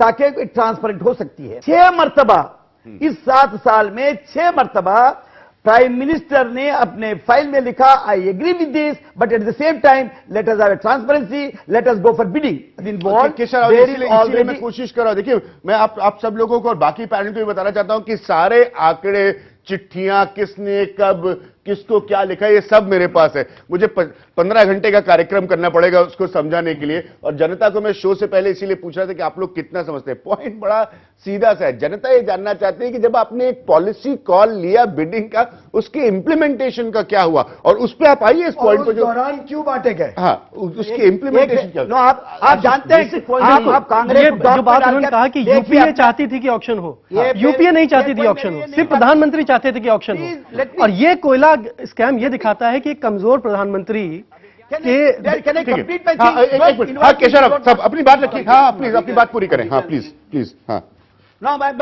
ताकि ट्रांसपेरेंट हो सकती है। 6 मरतबा इस 7 साल में 6 मरतबा प्राइम मिनिस्टर ने अपने फाइल में लिखा, I agree with this, but at the same time let us have a transparency, let us go for bidding. इसलिए मैं कोशिश कर रहा हूं। देखिए, मैं आप सब लोगों को और बाकी पैनल को भी बताना चाहता हूं कि सारे आंकड़े, चिट्ठियां, किसने कब किसको क्या लिखा, ये सब मेरे पास है। मुझे 15 घंटे का कार्यक्रम करना पड़ेगा उसको समझाने के लिए। और जनता को मैं शो से पहले इसीलिए पूछ रहा था कि आप लोग कितना समझते हैं। पॉइंट बड़ा सीधा सा है। जनता ये जानना चाहती है कि जब आपने एक पॉलिसी कॉल लिया बिडिंग का, उसके इंप्लीमेंटेशन का क्या हुआ, और उस पर आप आइए इस पॉइंट पर। जो दौरान क्यों बांटे गए, हाँ, उसके इंप्लीमेंटेशन क्या। आप जानते हैं कि आप कांग्रेस जो बात उन्होंने कहा कि यूपीए चाहती थी कि ऑक्शन हो, यूपीए नहीं चाहती थी ऑक्शन हो, सिर्फ प्रधानमंत्री चाहते थे कि ऑक्शन हो। और ये कोयला स्कैम ये दिखाता है कि एक कमजोर प्रधानमंत्री केशव सब अपनी बात रखिए। हाँ, प्लीज अपनी बात पूरी करें। हाँ, प्लीज। हाँ, नो, मैं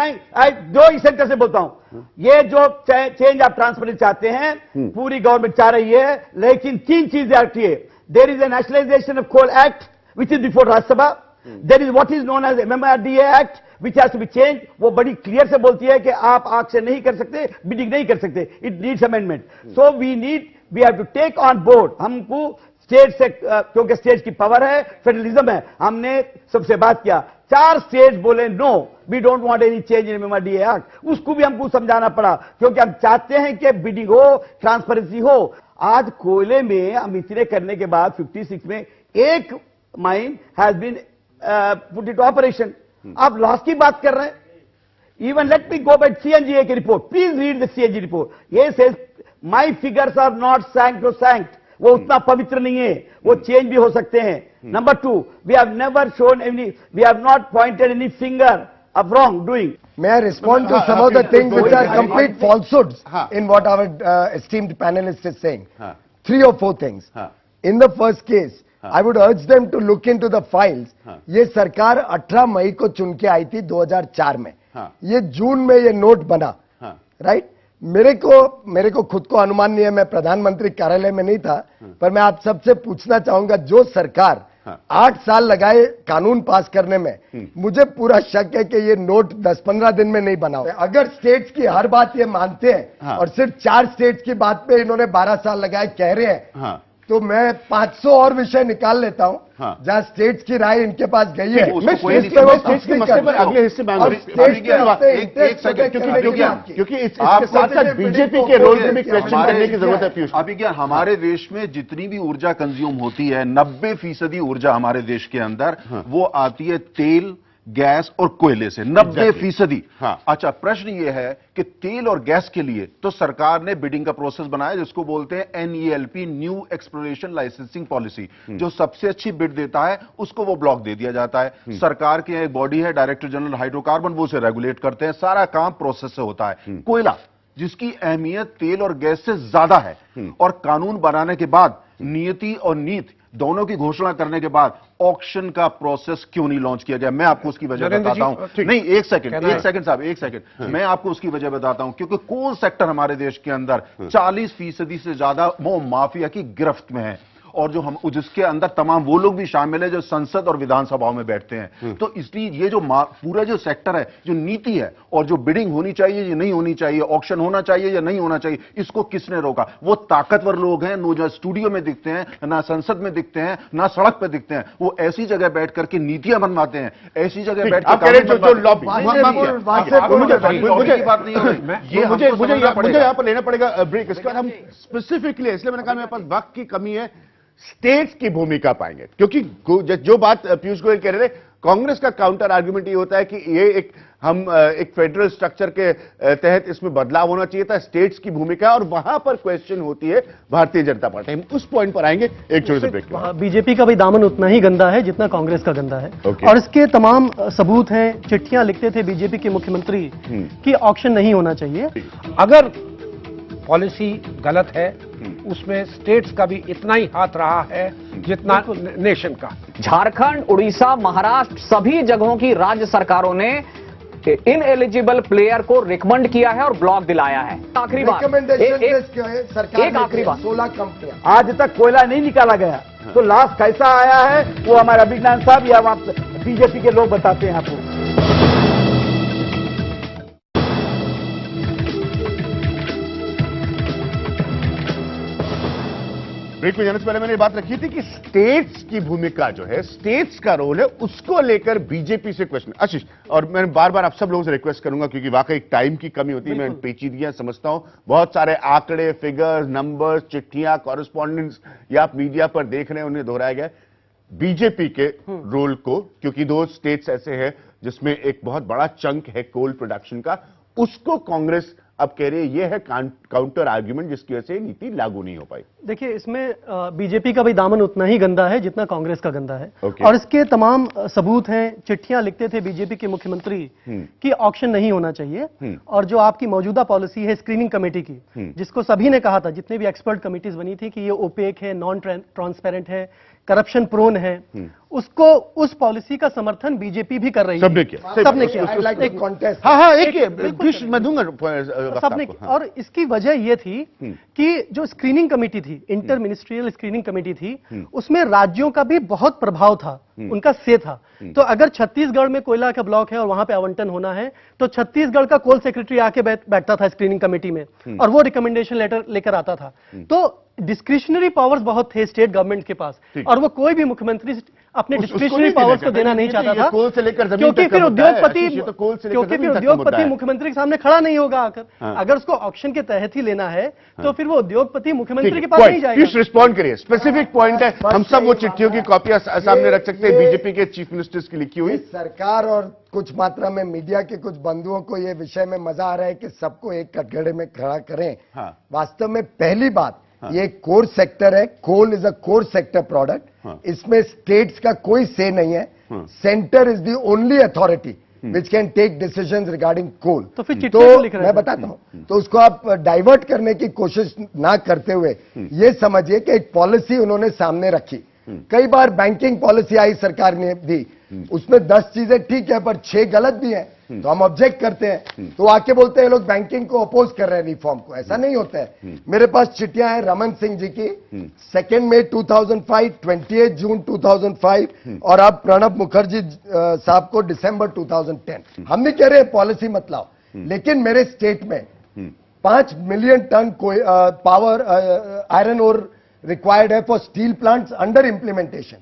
2 सेंटर से बोलता हूं। ये जो चेंज आप ट्रांसपेरेंसी चाहते हैं, पूरी गवर्नमेंट चाह रही है, लेकिन 3 चीजें आती है। There is a nationalisation of coal act which is before Rajya Sabha. There is what is known as MMRDA act which has to be changed। वो बड़ी क्लियर से बोलती है कि आप ऑक्शन नहीं कर सकते, बिडिंग नहीं कर सकते। It needs amendment. So we have to take on board. हमको स्टेट से, क्योंकि स्टेट की पावर है, फेडरलिज्म है, हमने सबसे बात किया। 4 स्टेट बोले no, we don't want any change in MMRDA act. उसको भी हमको समझाना पड़ा, क्योंकि हम चाहते हैं कि बिडिंग हो, ट्रांसपेरेंसी हो। आज कोयले में हम इतने करने के बाद 56 में एक mine has been put it operation. आप लॉस की बात कर रहे हैं। Even let me go back CNGA की report, please read the CNG report. ये says my figures are not sacrosanct, वो उतना पवित्र नहीं है, वो चेंज भी हो सकते हैं। Number 2, we have never shown any, we have not pointed any finger of wrong doing. May I respond to some of the things which are complete falsehoods in what our esteemed panelist is saying? 3 or 4 things. In the first case, I would urge them to look into the files. ये सरकार 18 मई को चुन के आई थी 2004 में। ये जून में ये नोट बना, राइट। मेरे को खुद को अनुमान नहीं है, मैं प्रधानमंत्री कार्यालय में नहीं था, पर मैं आप सबसे पूछना चाहूंगा, जो सरकार 8 साल लगाए कानून पास करने में, मुझे पूरा शक है कि ये नोट 10-15 दिन में नहीं बना। अगर स्टेट्स की हर बात ये मानते हैं और सिर्फ 4 स्टेट्स की बात पे इन्होंने 12 साल लगाए कह रहे हैं, तो मैं 500 और विषय निकाल लेता हूं जहां स्टेट्स की राय इनके पास गई है। मैं स्टेट्स के मसले पर अगले हिस्से में एक सेकंड, क्योंकि इसके साथ साथ बीजेपी के रोल में भी क्वेश्चन करने की जरूरत है। पीयूष, अभी क्या हमारे देश में जितनी भी ऊर्जा कंज्यूम होती है, 90% ऊर्जा हमारे देश के अंदर वो आती है तेल, गैस और कोयले से, 90%। अच्छा, प्रश्न यह है कि तेल और गैस के लिए तो सरकार ने बिडिंग का प्रोसेस बनाया जिसको बोलते हैं NELP, new exploration licensing policy. जो सबसे अच्छी बिड देता है उसको वो ब्लॉक दे दिया जाता है। सरकार की एक बॉडी है डायरेक्टर जनरल हाइड्रोकार्बन, वो उसे रेगुलेट करते हैं। सारा काम प्रोसेस से होता है। कोयला, जिसकी अहमियत तेल और गैस से ज्यादा है, और कानून बनाने के बाद, नीति और नीति दोनों की घोषणा करने के बाद ऑक्शन का प्रोसेस क्यों नहीं लॉन्च किया गया? मैं आपको उसकी वजह बताता हूं। नहीं, एक सेकंड साहब, एक सेकंड। मैं आपको उसकी वजह बताता हूं, क्योंकि कोल सेक्टर हमारे देश के अंदर 40% से ज्यादा वो माफिया की गिरफ्त में है, और जो हम जिसके अंदर तमाम वो लोग भी शामिल है जो संसद और विधानसभाओं में बैठते हैं। तो इसलिए ये जो पूरा जो सेक्टर है, जो नीति है, और जो बिडिंग होनी चाहिए या नहीं होनी चाहिए, ऑक्शन होना चाहिए या नहीं होना चाहिए, इसको किसने रोका? वो ताकतवर लोग हैं, जो स्टूडियो में दिखते हैं, ना संसद में दिखते हैं, ना सड़क पर दिखते हैं। वो ऐसी जगह बैठ करके नीतियां बनवाते हैं, ऐसी जगह बैठ कर मुझे यहां पर लेना पड़ेगा ब्रेक। इसके बाद हम स्पेसिफिकली, इसलिए मैंने कहा मेरे पास वक्त की कमी है, स्टेट्स की भूमिका पाएंगे। क्योंकि जो बात पीयूष गोयल कह रहे थे, कांग्रेस का काउंटर आर्गुमेंट ये होता है कि ये एक फेडरल स्ट्रक्चर के तहत इसमें बदलाव होना चाहिए था, स्टेट्स की भूमिका, और वहां पर क्वेश्चन होती है भारतीय जनता पार्टी। हम उस पॉइंट पर आएंगे एक छोटे से ब्रेक के बाद। बीजेपी का भी दामन उतना ही गंदा है जितना कांग्रेस का गंदा है, और इसके तमाम सबूत हैं। चिट्ठियां लिखते थे बीजेपी के मुख्यमंत्री कि ऑक्शन नहीं होना चाहिए। अगर पॉलिसी गलत है, उसमें स्टेट्स का भी इतना ही हाथ रहा है जितना नेशन का। झारखंड, उड़ीसा, महाराष्ट्र, सभी जगहों की राज्य सरकारों ने इन एलिजिबल प्लेयर को रिकमेंड किया है और ब्लॉक दिलाया है। आखिरी बात, एक आखिरी बात, 16 कंपनियां, आज तक कोयला नहीं निकाला गया, तो लास्ट कैसा आया है वो हमारे अभिज्ञान साहब या बीजेपी के लोग बताते हैं आपको। ब्रेक में जाने से पहले मैंने ये बात रखी थी कि स्टेट्स की भूमिका जो है, स्टेट्स का रोल है, उसको लेकर बीजेपी से क्वेश्चन। आशीष, और मैं बार बार आप सब लोगों से रिक्वेस्ट करूंगा क्योंकि वाकई टाइम की कमी होती है, मैं पेचीदगियां समझता हूं, बहुत सारे आंकड़े, फिगर्स, नंबर्स, चिट्ठियां, कॉरेस्पॉन्डेंस या आप मीडिया पर देख रहे हैं, उन्हें दोहराया गया बीजेपी के रोल को, क्योंकि दो स्टेट्स ऐसे हैं जिसमें एक बहुत बड़ा चंक है कोल प्रोडक्शन का, उसको कांग्रेस अब कह रही है ये है काउंटर आर्ग्यूमेंट जिसकी वजह से नीति लागू नहीं हो पाई। देखिए, इसमें बीजेपी का भी दामन उतना ही गंदा है जितना कांग्रेस का गंदा है। Okay. और इसके तमाम सबूत हैं। चिट्ठियां लिखते थे बीजेपी के मुख्यमंत्री कि ऑक्शन नहीं होना चाहिए, और जो आपकी मौजूदा पॉलिसी है स्क्रीनिंग कमेटी की, जिसको सभी ने कहा था, जितने भी एक्सपर्ट कमिटीज बनी थी, कि ये ओपेक है, नॉन ट्रांसपेरेंट है, करप्शन प्रोन है, उसको, उस पॉलिसी का समर्थन बीजेपी भी कर रही है। सबने किया, सबने किया। हाँ, एक मैं दूंगा सबने किया। और इसकी वजह यह थी कि जो स्क्रीनिंग कमेटी थी, इंटर मिनिस्ट्रियल स्क्रीनिंग कमेटी थी, उसमें राज्यों का भी बहुत प्रभाव था, उनका से था। तो अगर छत्तीसगढ़ में कोयला का ब्लॉक है और वहां पे आवंटन होना है, तो छत्तीसगढ़ का कोल सेक्रेटरी आके बैठता था स्क्रीनिंग कमेटी में, और वो रिकमेंडेशन लेटर लेकर आता था। तो डिस्क्रिशनरी पावर्स बहुत थे स्टेट गवर्नमेंट के पास, और वो कोई भी मुख्यमंत्री अपने डिस्क्रिशनरी पावर्स को देना नहीं चाहता था, क्योंकि फिर उद्योगपति मुख्यमंत्री के सामने खड़ा नहीं होगा आकर। अगर उसको ऑक्शन के तहत ही लेना है, तो फिर वो उद्योगपति मुख्यमंत्री के पास नहीं जाएगा। रिस्पॉन्ड करिए, स्पेसिफिक पॉइंट है, हम सब वो चिट्ठियों की कॉपियां सामने रख सकते हैं, बीजेपी के चीफ मिनिस्टर्स की लिखी हुई। सरकार और कुछ मात्रा में मीडिया के कुछ बंधुओं को ये विषय में मजा आ रहा है कि सबको एक कटघरे में खड़ा करें। वास्तव में पहली बात, ये कोर सेक्टर है, coal is a core sector product, इसमें स्टेट्स का कोई से नहीं है। Centre is the only authority which can take decisions regarding coal. तो फिर मैं बताता हूं, तो उसको आप डाइवर्ट करने की कोशिश ना करते हुए ये समझिए कि एक पॉलिसी उन्होंने सामने रखी। कई बार बैंकिंग पॉलिसी आई सरकार ने दी, उसमें 10 चीजें ठीक है पर 6 गलत भी हैं, तो हम ऑब्जेक्ट करते हैं, तो आके बोलते हैं लोग बैंकिंग को अपोज कर रहे हैं रिफॉर्म को। ऐसा नहीं होता है। मेरे पास चिट्ठियां हैं रमन सिंह जी की, 2 मई 2005, 28 जून 2005, और अब प्रणब मुखर्जी साहब को दिसंबर 2010। हम नहीं कह रहे पॉलिसी मत लाओ, लेकिन मेरे स्टेट में 5 million tonne power iron ore required है for steel plants under implementation,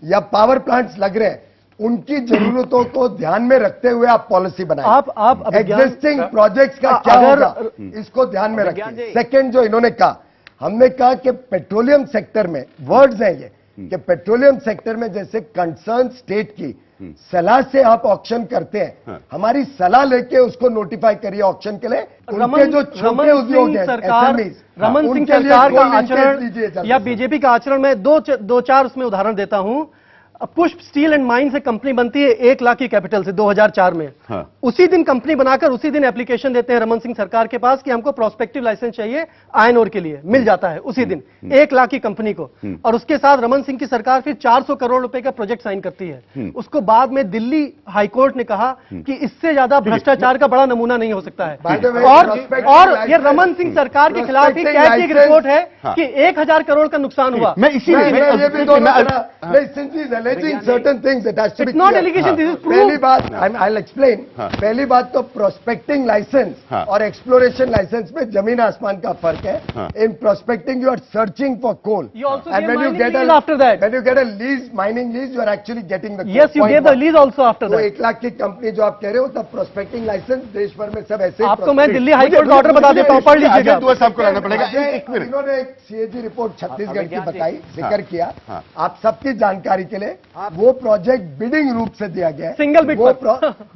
या पावर प्लांट्स लग रहे हैं, उनकी जरूरतों को ध्यान में रखते हुए आप पॉलिसी बनाएं। आप एग्जिस्टिंग प्रोजेक्ट्स का क्या होगा, इसको ध्यान में रखिए। सेकंड जो इन्होंने कहा, हमने कहा कि पेट्रोलियम सेक्टर में, वर्ड्स हैं ये, कि पेट्रोलियम सेक्टर में जैसे कंसर्न स्टेट की सलाह से आप ऑक्शन करते हैं, हमारी सलाह लेके उसको नोटिफाई करिए ऑक्शन के लिए। उनके जो छोटे उद्योग हैं, रमन सिंह सरकार का आचरण या बीजेपी का आचरण, मैं दो चार उसमें उदाहरण देता हूं। पुष्प स्टील एंड माइन से कंपनी बनती है 1 लाख की कैपिटल से 2004 में। उसी दिन कंपनी बनाकर उसी दिन एप्लीकेशन देते हैं रमन सिंह सरकार के पास कि हमको प्रोस्पेक्टिव लाइसेंस चाहिए आयरन ओर के लिए, मिल जाता है उसी दिन 1 लाख की कंपनी को। और उसके साथ रमन सिंह की सरकार फिर 400 करोड़ रुपए का प्रोजेक्ट साइन करती है। उसको बाद में दिल्ली हाईकोर्ट ने कहा कि इससे ज्यादा भ्रष्टाचार का बड़ा नमूना नहीं हो सकता है। और ये रमन सिंह सरकार के खिलाफ ही कैग की एक रिपोर्ट है कि 1000 करोड़ का नुकसान हुआ। मैं इसीलिए certain things that has to be not allegation, this is proof. पहली बात, I'll explain. पहली बात तो prospecting license और exploration license में जमीन आसमान का फर्क है। In prospecting you are searching for coal. You also and gave when you mining get lease after that. When you get a lease, mining lease, you are actually getting the coal. Yes, you gave the lease also after that. 1 lakh की company जो आप कह रहे हो, तब prospecting license देश भर में सब ऐसे। आपको मैं दिल्ली हाईकोर्ट का ऑर्डर बता देता हूँ, पढ़ लीजिएगा। आपको लाना पड़ेगा। इन्होंने एक CAG रिपोर्ट छत्तीसगढ़ की बताई, जिक्र किया आप सबकी जानकारी के लिए। वो प्रोजेक्ट बिडिंग रूप से दिया गया है, सिंगल बिड पर।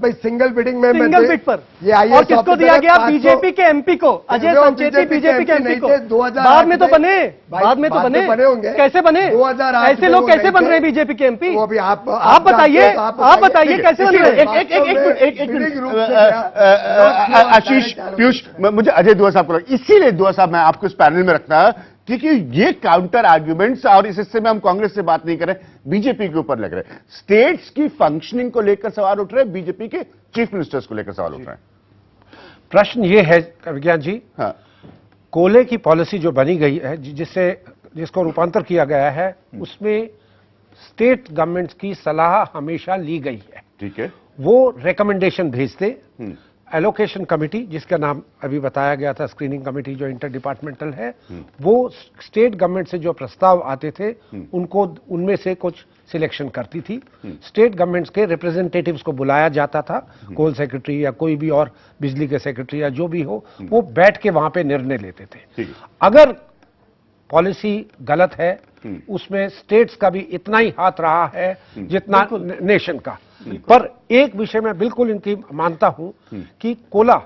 भाई सिंगल बिडिंग में सिंगल बिड पर ये और किसको दिया गया? बीजेपी के एमपी को, अजय संचेती बीजेपी के एमपी को। बाद में तो बने, बाद में तो बने होंगे। कैसे बने? 2008 ऐसे लोग कैसे बन रहे हैं बीजेपी के एमपी? वो भी आप बताइए, आप बताइए कैसे बन रहे हैं? आशीष, पीयूष, मुझे अजय दुआ साहब को, इसीलिए दुआ साहब मैं आपको इस पैनल में रखना, क्योंकि ये काउंटर आर्ग्यूमेंट्स, और इस हिस्से में हम कांग्रेस से बात नहीं कर रहे, बीजेपी के ऊपर लग रहे हैं। स्टेट्स की फंक्शनिंग को लेकर सवाल उठ रहे हैं, बीजेपी के चीफ मिनिस्टर्स को लेकर सवाल उठ रहे हैं। प्रश्न ये है विज्ञान जी, कोयले की पॉलिसी जो बनी गई है, जिसको रूपांतर किया गया है, उसमें स्टेट गवर्नमेंट्स की सलाह हमेशा ली गई है। ठीक है, वो रिकमेंडेशन भेजते, एलोकेशन कमेटी जिसका नाम अभी बताया गया था, स्क्रीनिंग कमेटी जो इंटर डिपार्टमेंटल है, वो स्टेट गवर्नमेंट से जो प्रस्ताव आते थे उनको उनमें से कुछ सिलेक्शन करती थी। स्टेट गवर्नमेंट्स के रिप्रेजेंटेटिव्स को बुलाया जाता था, कोल सेक्रेटरी या कोई भी और बिजली के सेक्रेटरी या जो भी हो, वो बैठ के वहां पे निर्णय लेते थे। अगर पॉलिसी गलत है, उसमें स्टेट्स का भी इतना ही हाथ रहा है जितना नेशन का। पर एक विषय में बिल्कुल इनकी मानता हूं कि कोला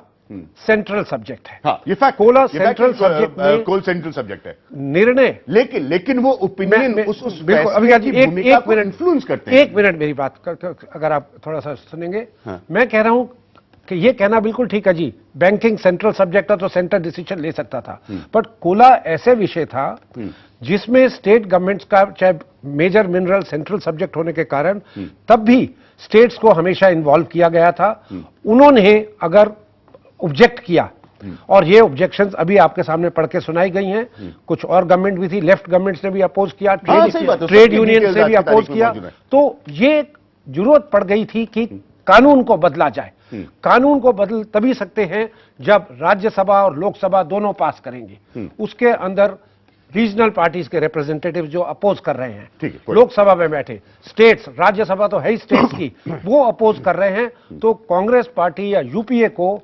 सेंट्रल सब्जेक्ट है। हाँ, ये फैक्ट, कोला सेंट्रल सब्जेक्ट में कोल सेंट्रल सब्जेक्ट है निर्णय, लेकिन वो ओपिनियन उस बिल्कुल अभी एक मिनट इन्फ्लुएंस करते हैं। एक मिनट मेरी बात अगर आप थोड़ा सा सुनेंगे। मैं कह रहा हूं कि ये कहना बिल्कुल ठीक है जी, बैंकिंग सेंट्रल सब्जेक्ट था तो सेंटर डिसीजन ले सकता था, बट कोला ऐसे विषय था जिसमें स्टेट गवर्नमेंट्स का चाहे मेजर मिनरल सेंट्रल सब्जेक्ट होने के कारण तब भी स्टेट्स को हमेशा इन्वॉल्व किया गया था। उन्होंने अगर ऑब्जेक्ट किया, और ये ऑब्जेक्शंस अभी आपके सामने पढ़ के सुनाई गई हैं, कुछ और गवर्नमेंट भी थी, लेफ्ट गवर्नमेंट्स ने भी अपोज किया, ट्रेड यूनियन से भी अपोज किया, तो ये जरूरत पड़ गई थी कि कानून को बदला जाए। कानून को बदल तभी सकते हैं जब राज्यसभा और लोकसभा दोनों पास करेंगे। उसके अंदर रीजनल पार्टीज के रिप्रेजेंटेटिव जो अपोज कर रहे हैं, लोकसभा में बैठे स्टेट्स, राज्यसभा तो है ही स्टेट्स की, वो अपोज कर रहे हैं, तो कांग्रेस पार्टी या यूपीए को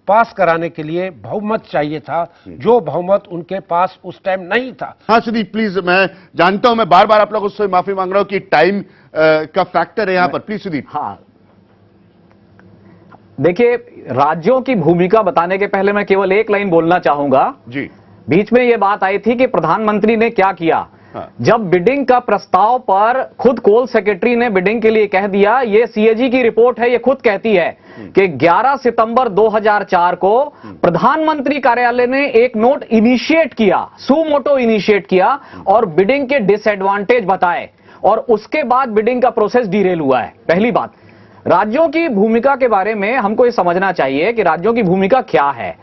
पास कराने के लिए बहुमत चाहिए था, जो बहुमत उनके पास उस टाइम नहीं था। हाँ सुदीप प्लीज, मैं जानता हूं मैं बार बार आप लोगों से माफी मांग रहा हूं कि टाइम का फैक्टर है यहां पर, प्लीज सुदीप। हाँ, देखिए, राज्यों की भूमिका बताने के पहले मैं केवल एक लाइन बोलना चाहूंगा जी। बीच में यह बात आई थी कि प्रधानमंत्री ने क्या किया। हाँ। जब बिडिंग का प्रस्ताव पर खुद कोल सेक्रेटरी ने बिडिंग के लिए कह दिया, ये सीएजी की रिपोर्ट है, ये खुद कहती है कि 11 सितंबर 2004 को प्रधानमंत्री कार्यालय ने एक नोट इनिशिएट किया, सुमोटो इनिशिएट किया और बिडिंग के डिसएडवांटेज बताए, और उसके बाद बिडिंग का प्रोसेस डीरेल हुआ है। पहली बात, राज्यों की भूमिका के बारे में हमको ये समझना चाहिए कि राज्यों की भूमिका क्या है।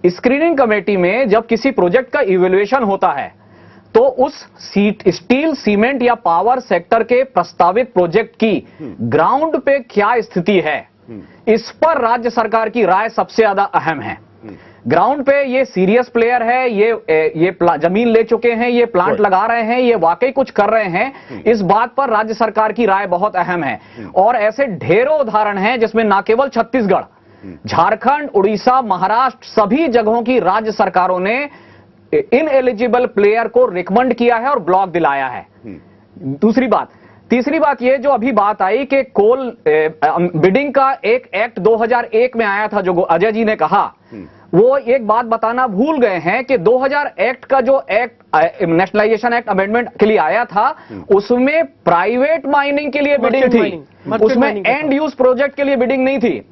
स्क्रीनिंग कमेटी में जब किसी प्रोजेक्ट का इवैल्यूएशन होता है तो उस स्टील, सीमेंट या पावर सेक्टर के प्रस्तावित प्रोजेक्ट की ग्राउंड पे क्या स्थिति है, इस पर राज्य सरकार की राय सबसे ज्यादा अहम है। ग्राउंड पे ये सीरियस प्लेयर है, ये जमीन ले चुके हैं, ये प्लांट लगा रहे हैं, ये वाकई कुछ कर रहे हैं, इस बात पर राज्य सरकार की राय बहुत अहम है। और ऐसे ढेरों उदाहरण हैं जिसमें न केवल छत्तीसगढ़, झारखंड, उड़ीसा, महाराष्ट्र, सभी जगहों की राज्य सरकारों ने इनएलिजिबल प्लेयर को रिकमेंड किया है और ब्लॉक दिलाया है। दूसरी बात, तीसरी बात ये जो अभी बात आई कि कोल बिडिंग का एक एक्ट 2001 में आया था, जो अजय जी ने कहा, वो एक बात बताना भूल गए हैं कि 2000 एक्ट का जो एक्ट, नेशनलाइजेशन एक्ट अमेंडमेंट के लिए आया था, उसमें प्राइवेट माइनिंग के लिए बिडिंग थी, उसमें एंड यूज प्रोजेक्ट के लिए बिडिंग नहीं थी,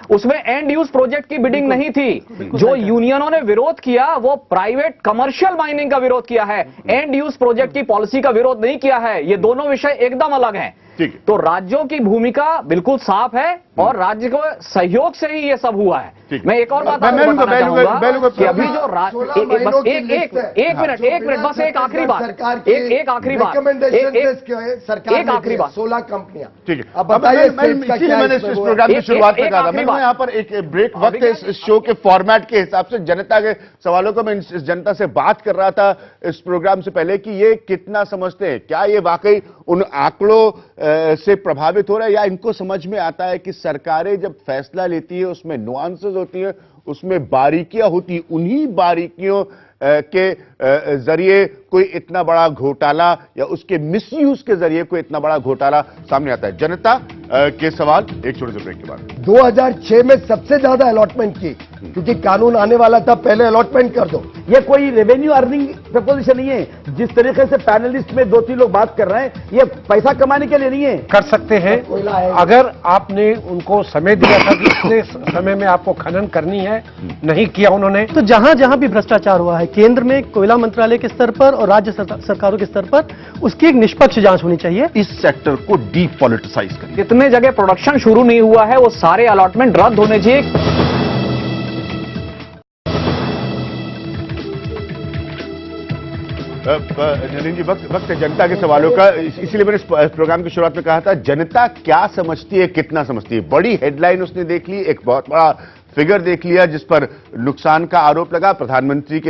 उसमें एंड यूज प्रोजेक्ट की बिडिंग नहीं थी। जो यूनियनों ने विरोध किया वो प्राइवेट कमर्शियल माइनिंग का विरोध किया है, एंड यूज प्रोजेक्ट की पॉलिसी का विरोध नहीं किया है। ये दोनों विषय एकदम अलग हैं। तो राज्यों की भूमिका बिल्कुल साफ है और राज्य को सहयोग से ही ये सब हुआ है। मैं एक और बात बताना चाहूंगा कि अभी जो बस एक मिनट बस एक आखिरी बात, एक आखिरी बात, एक आखिरी बात, 16 कंपनियां। ठीक है, अब बताइए, मैंने इस प्रोग्राम की शुरुआत में कहा था, मैं यहाँ पर एक ब्रेक वक्त है इस शो के फॉर्मेट के हिसाब से जनता के सवालों को मैं इस जनता से बात कर रहा था इस प्रोग्राम से पहले कि ये कितना समझते हैं, क्या ये वाकई उन आंकड़ों से प्रभावित हो रहा है, या इनको समझ में आता है कि सरकारें जब फैसला लेती है उसमें नुआंसेस होती है, उसमें बारीकियां होती है, उन्हीं बारीकियों के जरिए कोई इतना बड़ा घोटाला या उसके मिसयूज के जरिए कोई इतना बड़ा घोटाला सामने आता है। जनता के सवाल एक छोटे से ब्रेक के बाद। 2006 में सबसे ज्यादा अलॉटमेंट की, क्योंकि कानून आने वाला था, पहले अलॉटमेंट कर दो। ये कोई रेवेन्यू अर्निंग प्रपोजिशन नहीं है। जिस तरीके से पैनलिस्ट में 2-3 लोग बात कर रहे हैं, ये पैसा कमाने के लिए नहीं है। कर सकते हैं अगर आपने उनको समय दिया था कि इतने समय में आपको खनन करनी है, नहीं किया उन्होंने। तो जहां जहां भी भ्रष्टाचार हुआ है, केंद्र में कोयला मंत्रालय के स्तर पर और राज्य सरकारों के स्तर पर, उसकी एक निष्पक्ष जांच होनी चाहिए। इस सेक्टर को डीपॉलिटिसाइज करें। जितने जगह प्रोडक्शन शुरू नहीं हुआ है वो सारे अलॉटमेंट रद्द होने चाहिए। नलिन जी, वक्त है जनता के सवालों का, इसीलिए मैंने इस प्रोग्राम की शुरुआत में कहा था, जनता क्या समझती है, कितना समझती है। बड़ी हेडलाइन उसने देख ली, एक बहुत बड़ा फिगर देख लिया जिस पर नुकसान का आरोप लगा, प्रधानमंत्री के